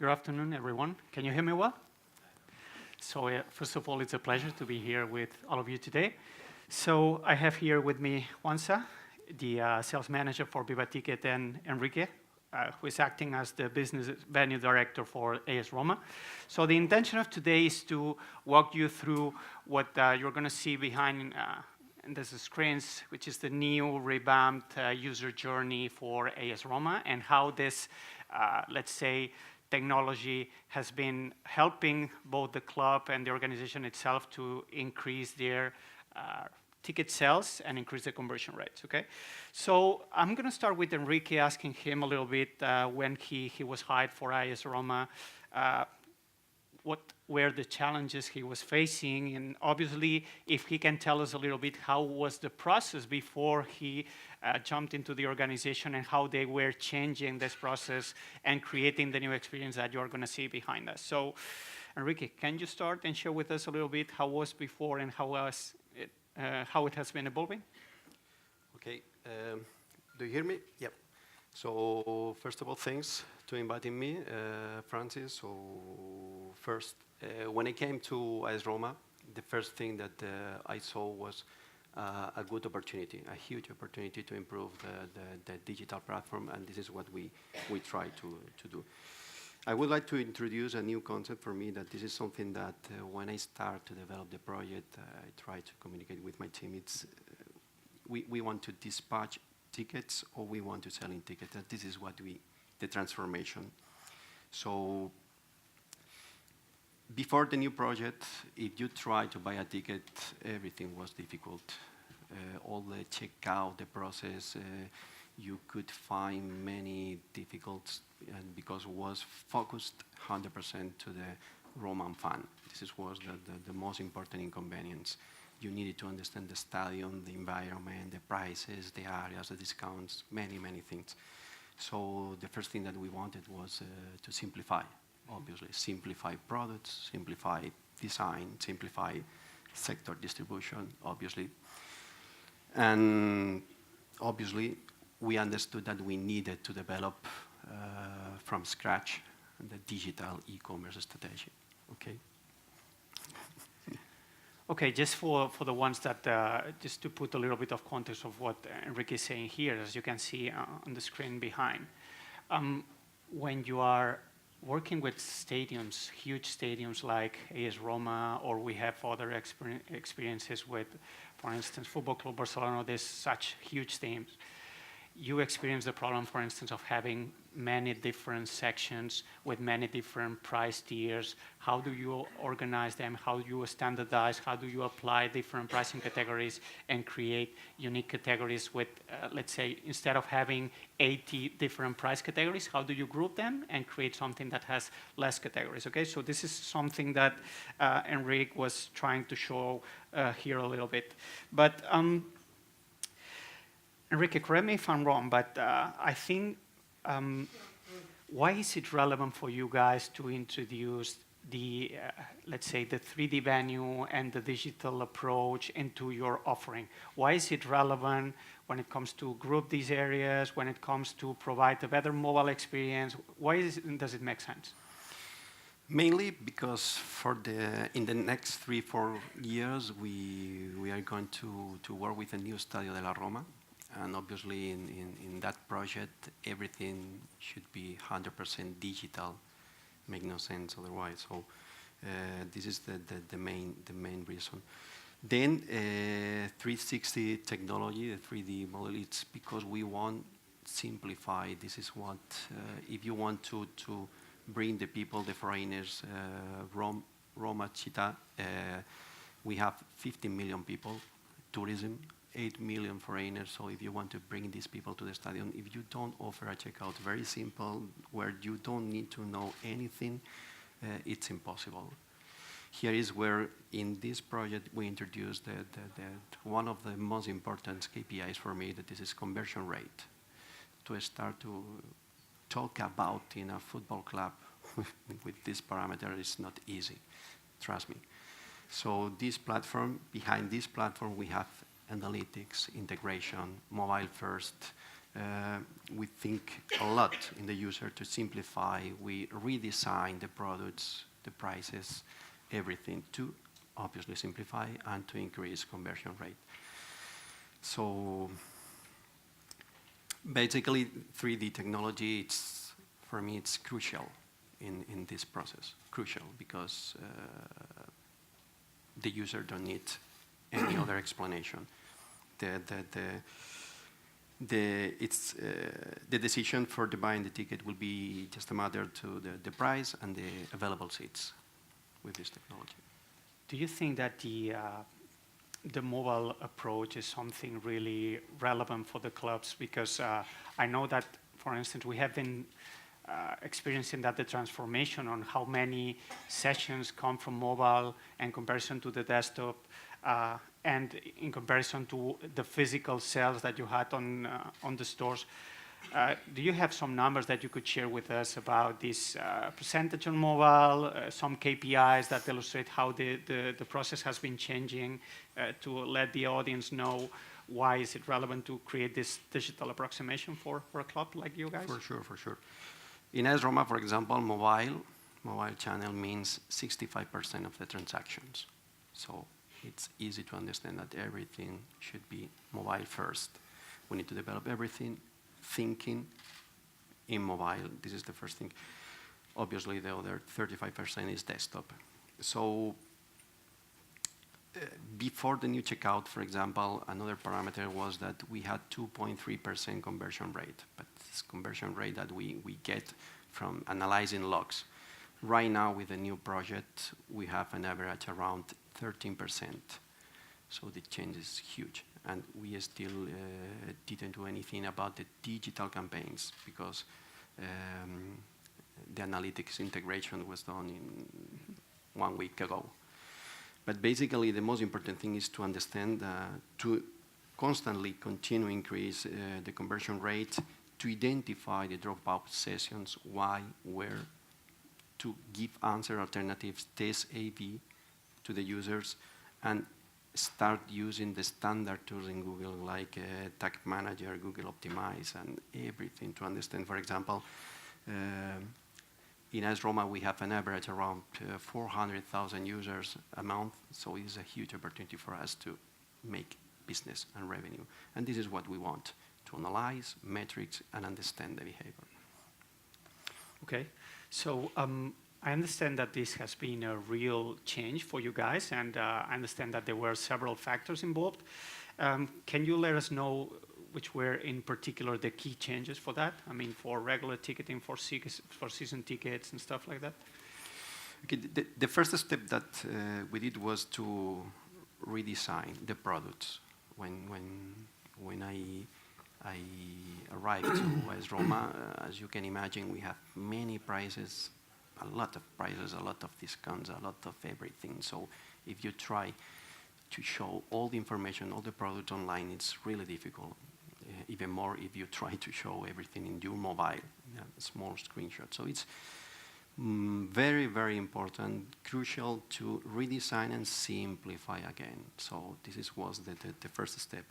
Good afternoon, everyone. Can you hear me well? So first of all, it's a pleasure to be here with all of you today. So I have here with me Juansa, the sales manager for Viva Ticket, and Enrique, who is acting as the business venue director for AS Roma. So the intention of today is to walk you through what you're going to see behind and there's the screens, which is the new revamped user journey for AS Roma, and how this, let's say, technology has been helping both the club and the organization itself to increase their ticket sales and increase the conversion rates, okay? So I'm gonna start with Enrique, asking him a little bit when he was hired for AS Roma, what were the challenges he was facing, and obviously if he can tell us a little bit how was the process before he jumped into the organization and how they were changing this process and creating the new experience that you're going to see behind us. So Enrique, can you start and share with us a little bit how was before and how it has been evolving? Okay, do you hear me? Yep. So first of all, thanks to inviting me, Francis. So first, when I came to AS Roma, the first thing that I saw was a good opportunity, a huge opportunity to improve the digital platform, and this is what we try to do. I would like to introduce a new concept for me, that this is something that when I start to develop the project, I try to communicate with my team. It's we want to dispatch tickets or we want to sell in tickets, and this is what the transformation. So before the new project, if you try to buy a ticket, everything was difficult. All the checkout, the process, you could find many difficulties, and because it was focused 100% to the Roman fan. This was the most important inconvenience. You needed to understand the stadium, the environment, the prices, the areas, the discounts, many things. So the first thing that we wanted was to simplify, obviously. Simplify products, simplify design, simplify sector distribution, obviously. And obviously, we understood that we needed to develop from scratch the digital e-commerce strategy, okay? Okay, just for the ones that, just to put a little bit of context of what Enrique is saying here, as you can see on the screen behind. When you are working with stadiums, huge stadiums like AS Roma, or we have other experiences with, for instance, Football Club Barcelona, there's such huge teams. You experience the problem, for instance, of having many different sections with many different price tiers. How do you organize them? How do you standardize? How do you apply different pricing categories and create unique categories with, let's say, instead of having 80 different price categories, how do you group them and create something that has less categories, okay? So this is something that Enrique was trying to show here a little bit. But Enrique, correct me if I'm wrong, but I think, why is it relevant for you guys to introduce the, let's say, the 3D venue and the digital approach into your offering? Why is it relevant when it comes to group these areas, when it comes to provide a better mobile experience? Why does it make sense? Mainly because in the next 3-4 years, we are going to work with a new Stadio della Roma. And obviously, in that project, everything should be 100% digital. Make no sense otherwise. So this is the main reason. Then 360 technology, the 3D model. It's because we want simplify. This is what if you want to bring the people, the foreigners, Roma Città. We have 50 million people, tourism. 8 million foreigners, so if you want to bring these people to the stadium, if you don't offer a checkout very simple, where you don't need to know anything, it's impossible. Here is where, in this project, we introduced one of the most important KPIs for me, that this is conversion rate. To start to talk about in a football club with this parameter is not easy, trust me. So this platform, behind this platform, we have analytics, integration, mobile first, We think a lot in the user to simplify. We redesign the products, the prices, everything to obviously simplify and to increase conversion rate. So basically, 3D technology, for me, it's crucial in this process. Crucial because the user don't need any other explanation. The decision for buying the ticket will be just a matter to the price and the available seats with this technology. Do you think that the mobile approach is something really relevant for the clubs? Because I know that, for instance, we have been experiencing that the transformation on how many sessions come from mobile in comparison to the desktop, and in comparison to the physical sales that you had on the stores. Do you have some numbers that you could share with us about this percentage on mobile, some KPIs that illustrate how the process has been changing to let the audience know why is it relevant to create this digital approximation for a club like you guys? For sure, for sure. In AS Roma, for example, mobile channel means 65% of the transactions. So it's easy to understand that everything should be mobile first. We need to develop everything thinking in mobile. This is the first thing. Obviously, the other 35% is desktop. So before the new checkout, for example, another parameter was that we had 2.3% conversion rate, but this conversion rate that we get from analyzing logs. Right now, with the new project, we have an average around 13%. So the change is huge. And we still didn't do anything about the digital campaigns because the analytics integration was done in 1 week ago. But basically, the most important thing is to understand, to constantly continue increase the conversion rate, to identify the dropout sessions, why, where, to give answer alternatives, test A/B to the users, and start using the standard tools in Google like Tag Manager, Google Optimize, and everything to understand. For example, in AS Roma, we have an average around 400,000 users a month, so it's a huge opportunity for us to make business and revenue. And this is what we want, to analyze metrics and understand the behavior. Okay, so I understand that this has been a real change for you guys, and I understand that there were several factors involved. Can you let us know which were in particular the key changes for that? I mean, for regular ticketing, for season tickets and stuff like that? Okay, the first step that we did was to redesign the products. When I arrived to AS Roma, as you can imagine, we have many prices, a lot of prices, a lot of discounts, a lot of everything. So if you try to show all the information, all the products online, it's really difficult. Even more if you try to show everything in your mobile, a small screenshot. So it's very, very important, crucial to redesign and simplify again. So this was the first step.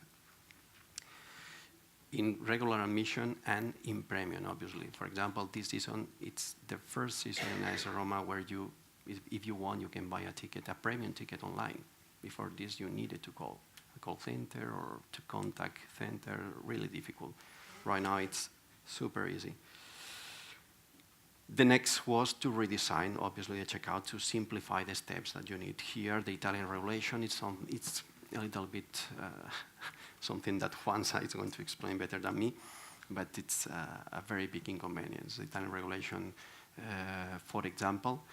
In regular admission and in premium, obviously. For example, this season, it's the first season in AS Roma where you, if you want, you can buy a ticket, a premium ticket online. Before this, you needed to call a call center or to contact center, really difficult. Right now, it's super easy. The next was to redesign, obviously, the checkout to simplify the steps that you need here. The Italian regulation, it's a little bit something that Juanza is going to explain better than me, but it's a very big inconvenience. The Italian regulation, for example,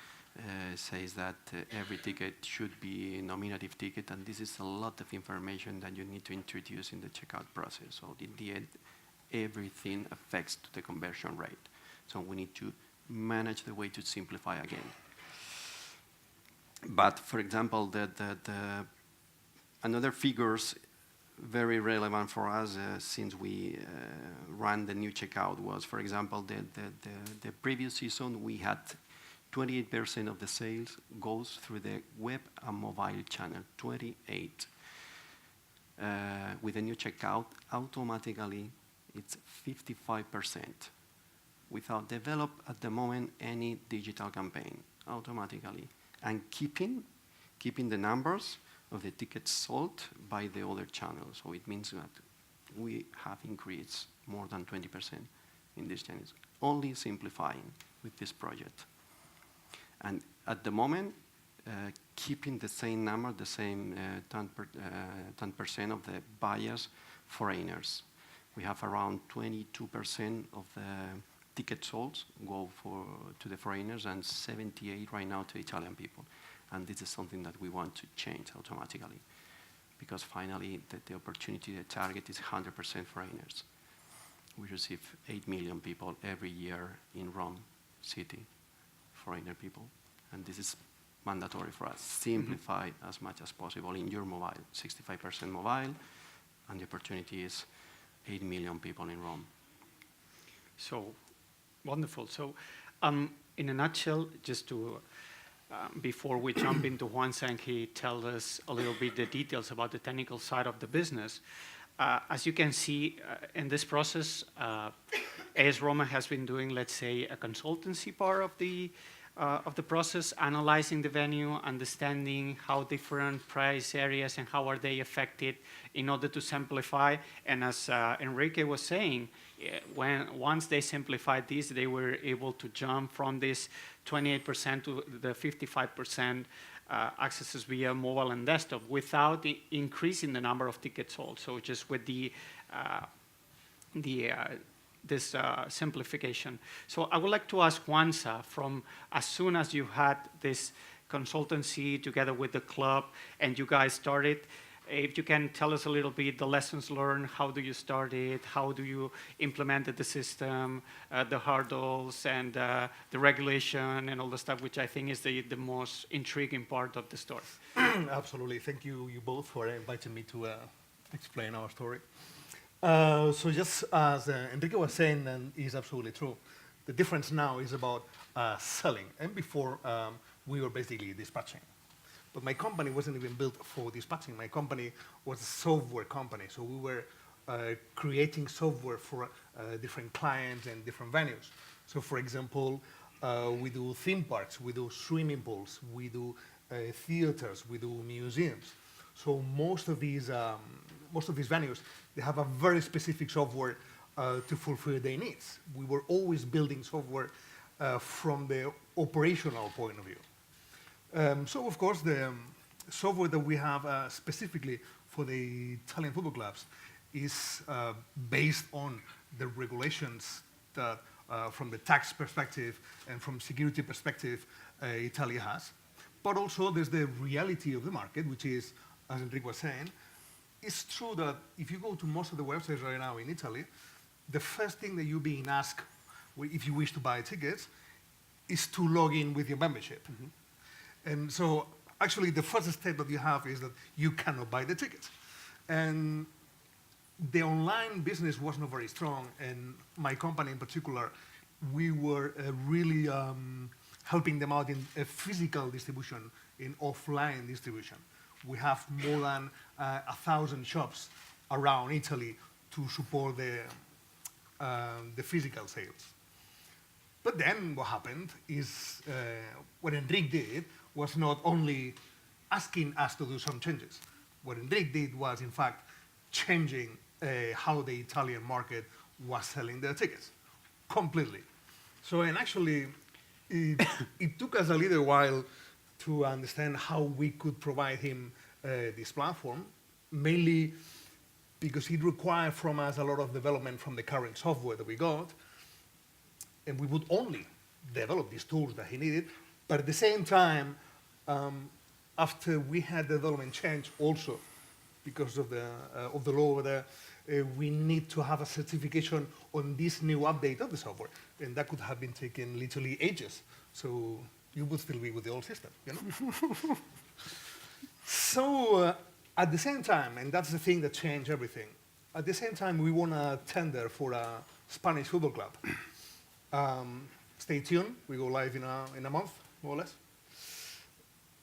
says that every ticket should be a nominative ticket, and this is a lot of information that you need to introduce in the checkout process. So in the end, everything affects the conversion rate. So we need to manage the way to simplify again. But for example, another figures very relevant for us since we ran the new checkout was, for example, the previous season we had 28% of the sales goes through the web and mobile channel, 28. With the new checkout, automatically it's 55%, without develop at the moment any digital campaign automatically, and keeping the numbers of the tickets sold by the other channels. So it means that we have increased more than 20% in these channels, only simplifying with this project. And at the moment, keeping the same number, the same 10% of the buyers, foreigners. We have around 22% of the tickets sold go to the foreigners, and 78 right now to Italian people. And this is something that we want to change automatically, because finally the opportunity, the target is 100% foreigners. We receive 8 million people every year in Rome city, foreigner people, and this is mandatory for us. Simplify as much as possible in your mobile, 65% mobile, and the opportunity is 8 million people in Rome. So, wonderful. So, in a nutshell, just to, before we jump into Juanza and he tells us a little bit the details about the technical side of the business, as you can see in this process, AS Roma has been doing, let's say, a consultancy part of the process, analyzing the venue, understanding how different price areas and how are they affected in order to simplify. And as Enrique was saying, once they simplified this, they were able to jump from this 28% to the 55% accesses via mobile and desktop without increasing the number of tickets sold. So just with this simplification. So I would like to ask Juanza, from as soon as you had this consultancy together with the club and you guys started, if you can tell us a little bit the lessons learned, how do you start it, how do you implement the system, the hurdles and the regulation and all the stuff, which I think is the most intriguing part of the story. Absolutely. Thank you both for inviting me to explain our story. So just as Enrique was saying, and is absolutely true, the difference now is about selling. And before, we were basically dispatching. But my company wasn't even built for dispatching. My company was a software company. So we were creating software for different clients and different venues. So for example, we do theme parks, we do swimming pools, we do theaters, we do museums. So most of these venues, they have a very specific software to fulfill their needs. We were always building software from the operational point of view. So of course, the software that we have specifically for the Italian football clubs is based on the regulations that, from the tax perspective and from security perspective, Italy has. But also there's the reality of the market, which is, as Enrique was saying, it's true that if you go to most of the websites right now in Italy, the first thing that you're being asked, if you wish to buy tickets, is to log in with your membership. And so actually the first step that you have is that you cannot buy the tickets. And the online business was not very strong, and my company in particular, we were really helping them out in a physical distribution, in offline distribution. We have more than 1,000 shops around Italy to support the physical sales. But then what happened is what Enrique did was not only asking us to do some changes. What Enrique did was, in fact, changing how the Italian market was selling their tickets completely. So, and actually, it took us a little while to understand how we could provide him this platform, mainly because it required from us a lot of development from the current software that we got, and we would only develop these tools that he needed. But at the same time, after we had the development change also, because of the law over there, we need to have a certification on this new update of the software, and that could have been taken literally ages. So you would still be with the old system, you know? So at the same time, and that's the thing that changed everything, at the same time we won a tender for a Spanish football club. Stay tuned, we go live in a month, more or less.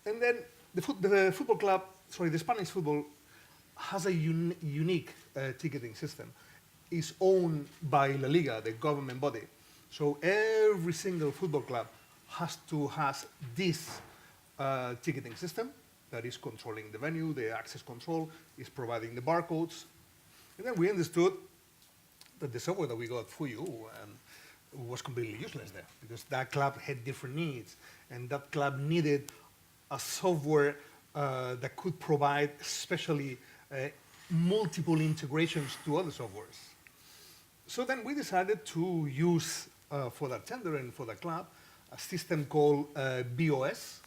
And then the football club, sorry, the Spanish football has a unique ticketing system. is owned by La Liga, the government body. So every single football club has to has this ticketing system that is controlling the venue, the access control, is providing the barcodes. And then we understood that the software that we got for you was completely useless there because that club had different needs, and that club needed a software that could provide especially multiple integrations to other softwares. So then we decided to use for that tender and for that club a system called BOS.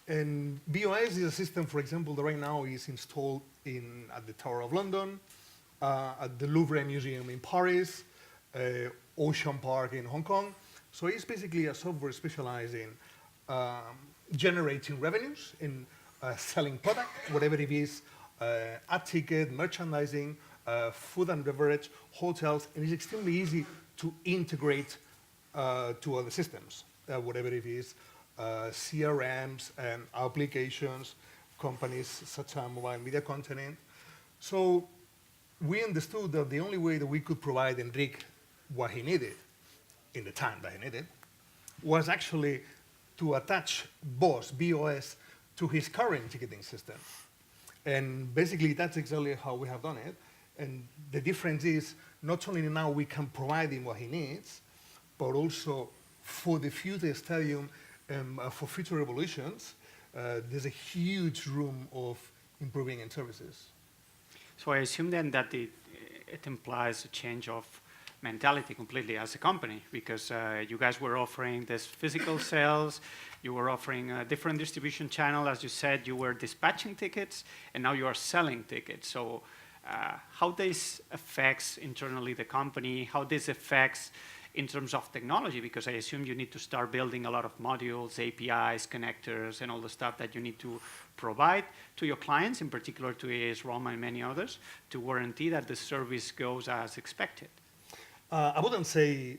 And BOS is a system, for example, that right now is installed at the Tower of London, at the Louvre Museum in Paris, Ocean Park in Hong Kong. So it's basically a software specialized in generating revenues, in selling product, whatever it is, a ticket, merchandising, food and beverage, hotels, and it's extremely easy to integrate to other systems, whatever it is, CRMs and applications, companies such as Mobile Media Continent. So we understood that the only way that we could provide Enrique what he needed in the time that he needed was actually to attach BOS to his current ticketing system. And basically that's exactly how we have done it. And the difference is not only now we can provide him what he needs, but also for the future stadium, for future evolutions, there's a huge room of improving in services. So I assume then that it implies a change of mentality completely as a company, because you guys were offering this physical sales, you were offering a different distribution channel, as you said, you were dispatching tickets, and now you are selling tickets. So how this affects internally the company, how this affects in terms of technology, because I assume you need to start building a lot of modules, APIs, connectors, and all the stuff that you need to provide to your clients, in particular to AS Roma and many others, to guarantee that the service goes as expected. I wouldn't say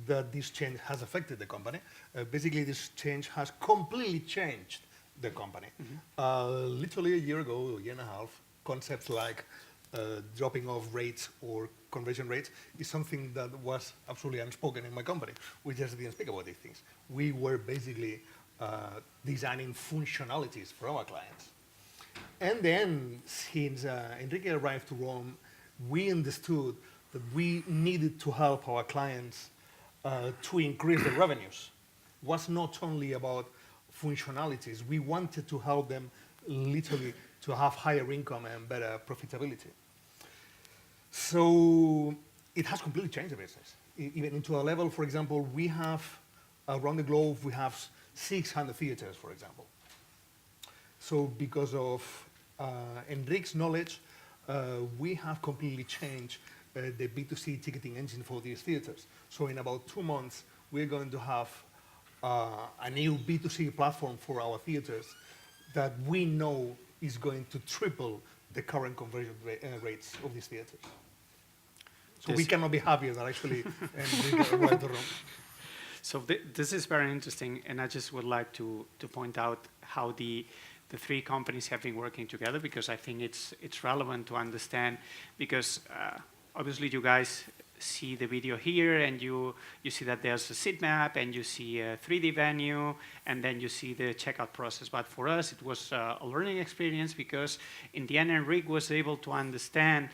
that this change has affected the company. Basically, this change has completely changed the company. Mm-hmm. Literally a year ago, a year and a half, concepts like dropping off rates or conversion rates is something that was absolutely unspoken in my company. We just didn't speak about these things. We were basically designing functionalities for our clients. And then, since Enrique arrived to Rome, we understood that we needed to help our clients to increase their revenues. It was not only about functionalities. We wanted to help them literally to have higher income and better profitability. So it has completely changed the business. Even into a level, for example, we have, around the globe, we have 600 theaters, for example. So because of Enrique's knowledge, we have completely changed the B2C ticketing engine for these theaters. So in about 2 months, we're going to have a new B2C platform for our theaters that we know is going to triple the current conversion rates of these theaters. So we cannot be happier that actually Enrique arrived to Rome. So this is very interesting, and I just would like to point out how the three companies have been working together, because I think it's relevant to understand, because obviously you guys see the video here, and you see that there's a seat map, and you see a 3D venue, and then you see the checkout process. But for us, it was a learning experience, because in the end, Enrique was able to understand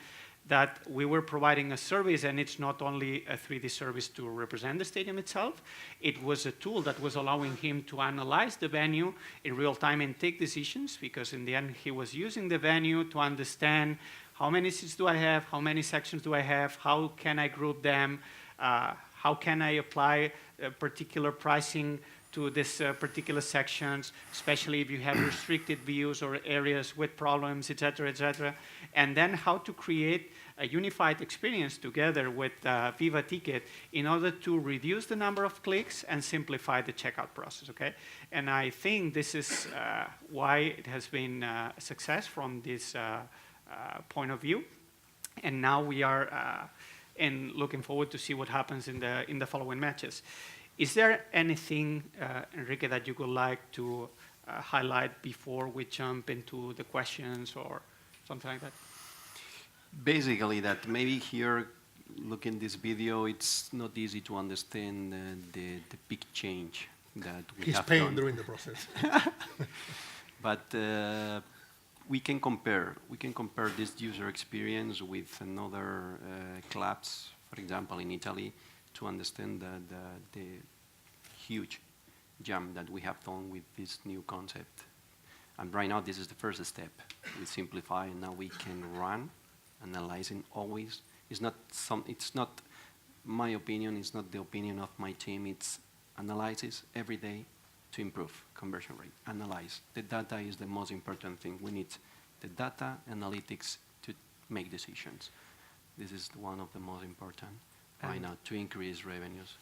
that we were providing a service, and it's not only a 3D service to represent the stadium itself. It was a tool that was allowing him to analyze the venue in real time and take decisions, because in the end, he was using the venue to understand how many seats do I have, how many sections do I have, how can I group them, how can I apply particular pricing to this particular sections, especially if you have restricted views or areas with problems, et cetera, and then how to create a unified experience together with Viva Ticket in order to reduce the number of clicks and simplify the checkout process, okay? And I think this is why it has been a success from this point of view. And now we are looking forward to see what happens in the following matches. Is there anything, Enrique, that you would like to highlight before we jump into the questions or something like that? Basically, that maybe here look in this video, it's not easy to understand the big change that we He's have paying done. during the process. But we can compare this user experience with another clubs, for example, in Italy, to understand the huge jump that we have done with this new concept. And right now, this is the first step. We simplify, and now we can run, analyzing always. It's not my opinion. It's not the opinion of my team. It's analysis every day to improve conversion rate. Analyze. The data is the most important thing. We need the data analytics to make decisions. This is one of the most important right now to increase revenues.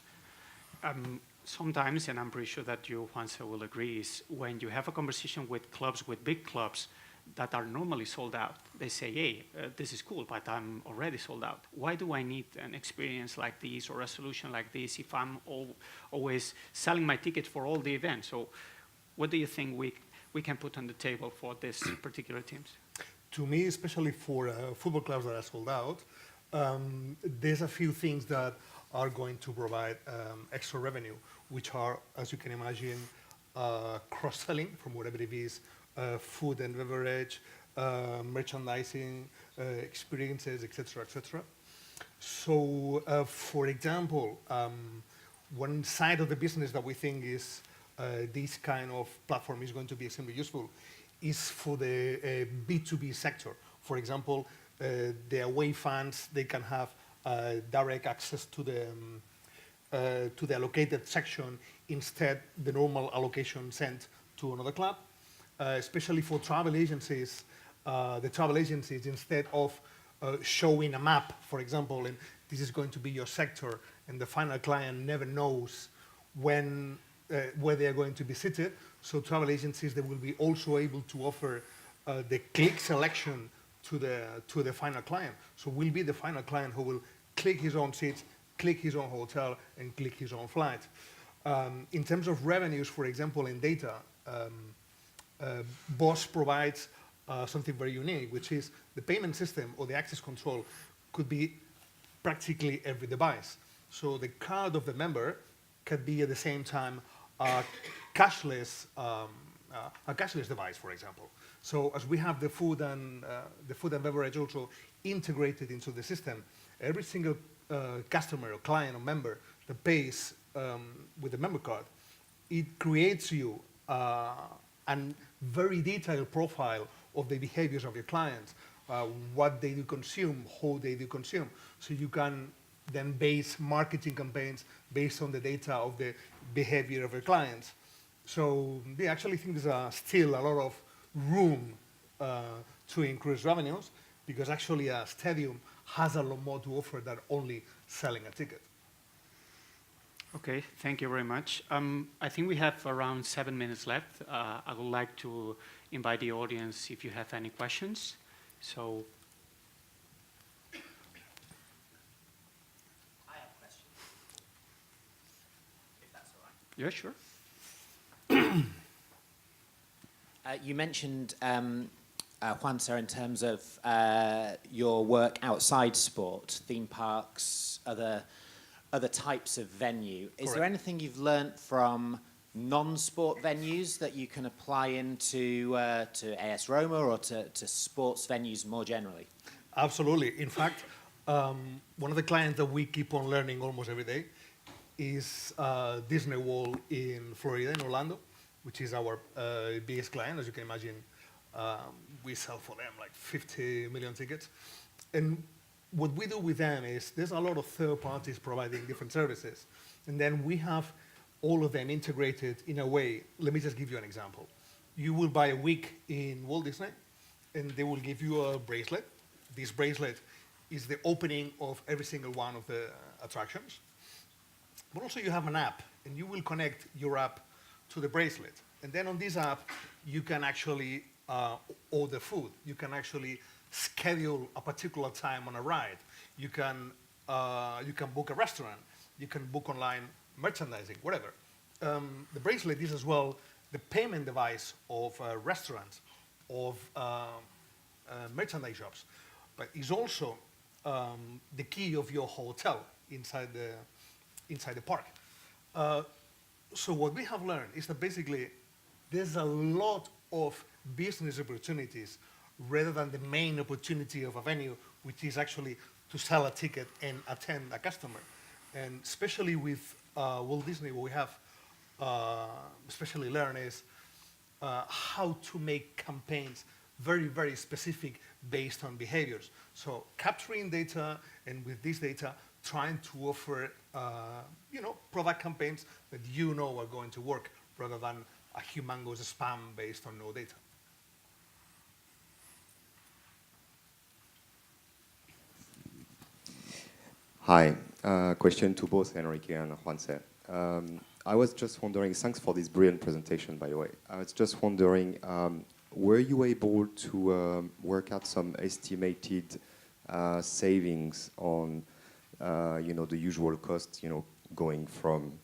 Sometimes, and I'm pretty sure that you, Juanse, will agree, is when you have a conversation with clubs, with big clubs that are normally sold out, they say, hey, this is cool, but I'm already sold out. Why do I need an experience like this or a solution like this if I'm always selling my ticket for all the events? So what do you think we can put on the table for this particular teams? To me, especially for football clubs that are sold out, there's a few things that are going to provide extra revenue, which are, as you can imagine, cross-selling from whatever it is, food and beverage, merchandising, experiences, etc., etc. So, for example, one side of the business that we think is this kind of platform is going to be extremely useful is for the B2B sector. For example, the away fans, they can have direct access to the allocated section instead the normal allocation sent to another club. Especially for travel agencies, the travel agencies, instead of showing a map, for example, and this is going to be your sector, and the final client never knows when where they are going to be seated. So travel agencies, they will be also able to offer the click selection to the final client. So will be the final client who will click his own seats, click his own hotel, and click his own flight. In terms of revenues, for example, in data, BOSS provides something very unique, which is the payment system or the access control could be practically every device. So the card of the member could be at the same time a cashless device, for example. So as we have the food and beverage also integrated into the system, every single customer or client or member that pays with the member card, it creates you a very detailed profile of the behaviors of your clients, what they do consume, how they do consume. So you can then base marketing campaigns based on the data of the behavior of your clients. So they actually think there's still a lot of room to increase revenues, because actually a stadium has a lot more to offer than only selling a ticket. Okay, thank you very much. I think we have around 7 minutes left. I would like to invite the audience if you have any questions. So, I have a question, if that's all right. yeah, sure. You mentioned, Juanse, in terms of your work outside sport, theme parks, other types of venue. Is there anything you've learnt from non-sport venues that you can apply into to AS Roma or to sports venues more generally? Absolutely. In fact, one of the clients that we keep on learning almost every day is Disney World in Florida, in Orlando, which is our biggest client. As you can imagine, we sell for them like 50 million tickets. And what we do with them is there's a lot of third parties providing different services. And then we have all of them integrated in a way. Let me just give you an example. You will buy a week in Walt Disney, and they will give you a bracelet. This bracelet is the opening of every single one of the attractions. But also you have an app, and you will connect your app to the bracelet. And then on this app, you can actually order food. You can actually schedule a particular time on a ride. You can book a restaurant. You can book online merchandising, whatever. The bracelet is as well the payment device of restaurants, of merchandise shops, but it's also the key of your hotel inside the park. So what we have learned is that basically there's a lot of business opportunities rather than the main opportunity of a venue, which is actually to sell a ticket and attend a customer. And especially with Walt Disney, what we have especially learned is how to make campaigns very, very specific based on behaviors. So capturing data, and with this data, trying to offer product campaigns that are going to work rather than a humongous spam based on no data. Hi, question to both Enrique and Juanse. I was just wondering, thanks for this brilliant presentation, by the way. I was just wondering, were you able to work out some estimated savings on, the usual costs, going from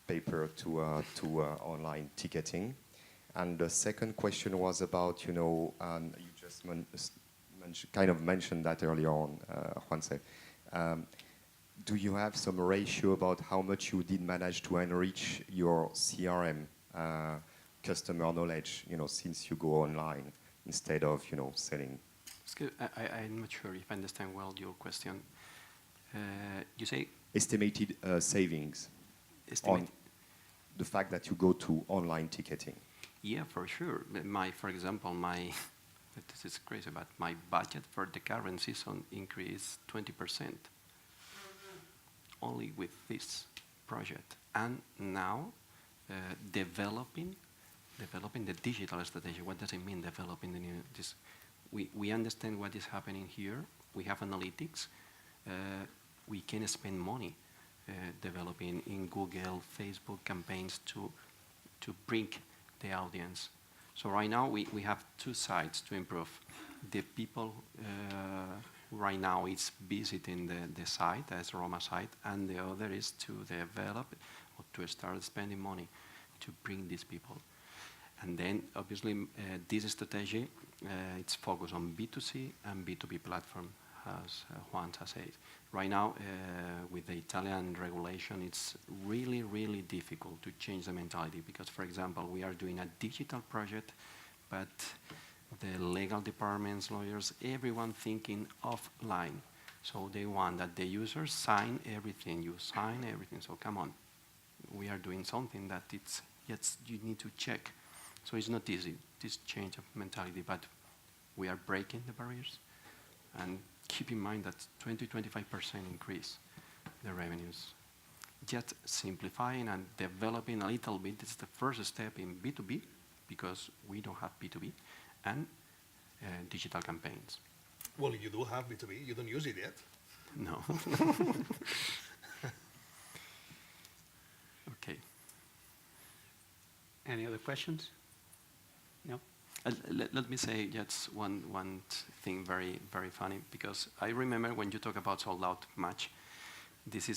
paper to online ticketing? And the second question was about, you just kind of mentioned that earlier on, Juanse. Do you have some ratio about how much you did manage to enrich your CRM customer knowledge, since you go online instead of, selling? I'm not sure if I understand well your question. You say? Estimated savings on the fact that you go to online ticketing. Yeah, for sure. For example, this is crazy, but my budget for the current season increased 20%. Only with this project. And now, developing the digital strategy. What does it mean, developing this? We understand what is happening here. We have analytics. We can spend money developing in Google, Facebook campaigns to bring the audience. So right now, we have two sides to improve. The people right now is visiting the site, as Roma site, and the other is to develop or to start spending money to bring these people. And then, obviously, this strategy, it's focused on B2C and B2B platform, as Juan has said. Right now, with the Italian regulation, it's really, really difficult to change the mentality because, for example, we are doing a digital project, but the legal departments, lawyers, everyone thinking offline. So they want that the users sign everything. You sign everything. So come on. We are doing something that you need to check. So it's not easy, this change of mentality, but we are breaking the barriers. And keep in mind that 20-25% increase the revenues. Just simplifying and developing a little bit is the first step in B2B because we don't have B2B. And digital campaigns. Well, you do have B2B. You don't use it yet. No. Okay. Any other questions? No? Let me say just one thing very, very funny, because I remember when you talk about sold out match,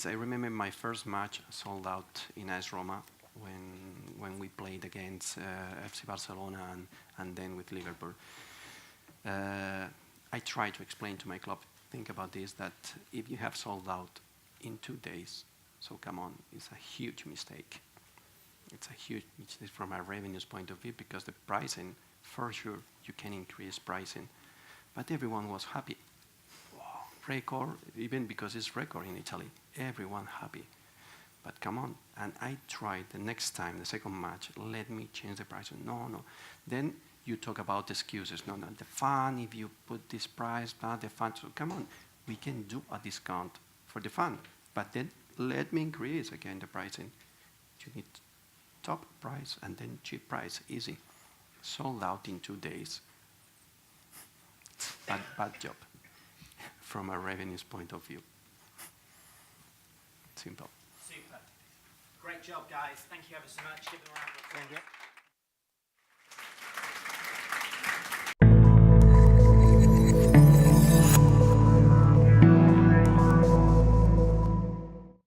I remember my first match sold out in AS Roma when we played against FC Barcelona and then with Liverpool. I try to explain to my club, think about this, that if you have sold out in 2 days, so come on, it's a huge mistake. It's a huge mistake from a revenues point of view because the pricing, for sure, you can increase pricing. But everyone was happy. Wow, record, even because it's record in Italy, everyone happy. But come on, and I tried the next time, the second match, let me change the price. No. Then you talk about excuses. No, the fun, if you put this price, not the fun. So come on, we can do a discount for the fun. But then let me increase again the pricing. You need top price and then cheap price, easy. Sold out in 2 days. Bad job from a revenues point of view. Simple. Super. Great job, guys. Thank you ever so much. Give them a round of applause. Thank you.